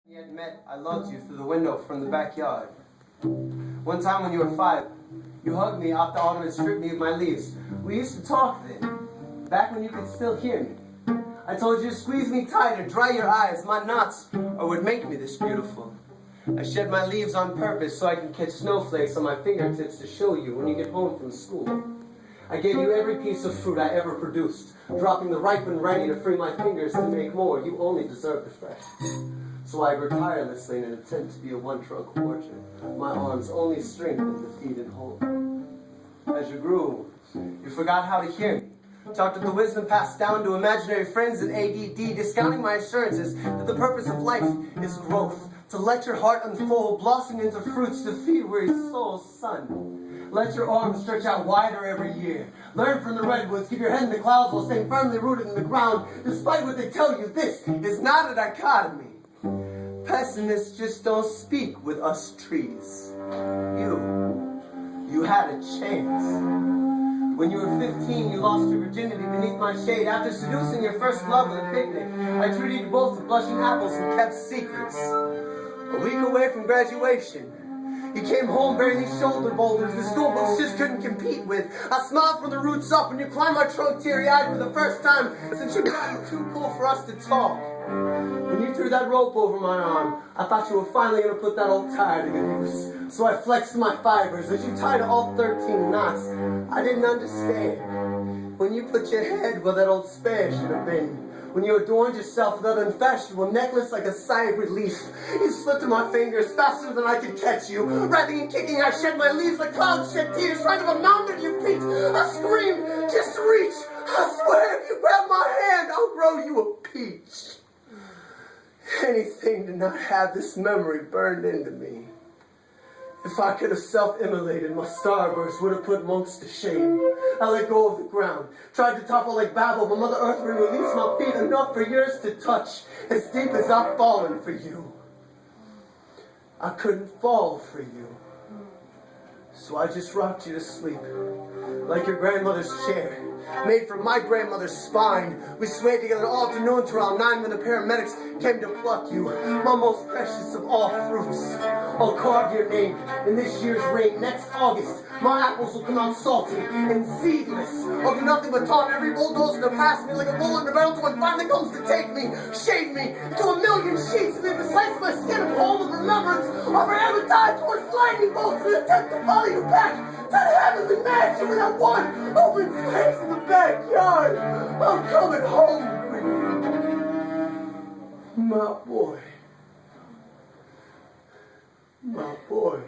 We had met, I loved you through the window from the backyard. One time when you were 5, you hugged me after autumn and stripped me of my leaves. We used to talk then, back when you could still hear me. I told you to squeeze me tighter, dry your eyes, my knots are what make me this beautiful. I shed my leaves on purpose so I can catch snowflakes on my fingertips to show you when you get home from school. I gave you every piece of fruit I ever produced, dropping the ripe and ready to free my fingers to make more. You only deserve the fresh. So I grew tirelessly in an attempt to be a one-trunk orchard, my arms only strengthened to feed and hold. As you grew, you forgot how to hear me. Talked with the wisdom passed down to imaginary friends in ADD, discounting my assurances that the purpose of life is growth, to let your heart unfold, blossom into fruits to feed weary souls, son. Let your arms stretch out wider every year. Learn from the redwoods, keep your head in the clouds while staying firmly rooted in the ground. Despite what they tell you, this is not a dichotomy. Pessimists just don't speak with us trees. You had a chance. When you were 15, you lost your virginity beneath my shade. After seducing your first love at a picnic, I treated you both with blushing apples and kept secrets. A week away from graduation, you came home bearing these shoulder boulders the school books just couldn't compete with. I smiled from the roots up when you climbed my trunk teary-eyed for the first time since you'd gotten too cool for us to talk. When you threw that rope over my arm, I thought you were finally going to put that old tire to good use. So I flexed my fibers as you tied all 13 knots. I didn't understand. When you put your head where that old spare should have been. When you adorned yourself with that unfashionable necklace like a sigh of relief. You slipped through my fingers faster than I could catch you. Writhing and kicking, I shed my leaves like clouds shed tears, trying to mound at your feet. I screamed, just reach. I swear, if you grab my hand, I'll grow you a peach. Anything to not have this memory burned into me. If I could have self-immolated, my starburst would have put monks to shame. I let go of the ground, tried to topple like Babel, but Mother Earth would release my feet enough for yours to touch, as deep as I've fallen for you. I couldn't fall for you. So I just rocked you to sleep, like your grandmother's chair, made from my grandmother's spine. We swayed together all afternoon to around 9 when the paramedics came to pluck you, my most precious of all fruits. I'll carve your name in this year's rain. Next August, my apples will come out salty and seedless. I'll do nothing but taunt every bulldozer to pass me like a bull in the barrel when finally comes to take me, shade me into a million sheets, leave the slice of my skin a poem of remembrance. I'll forever die towards lightning bolts in an attempt to follow you back to that heavenly mansion with that one open space in the backyard. I'm coming home for you, my boy. My boy.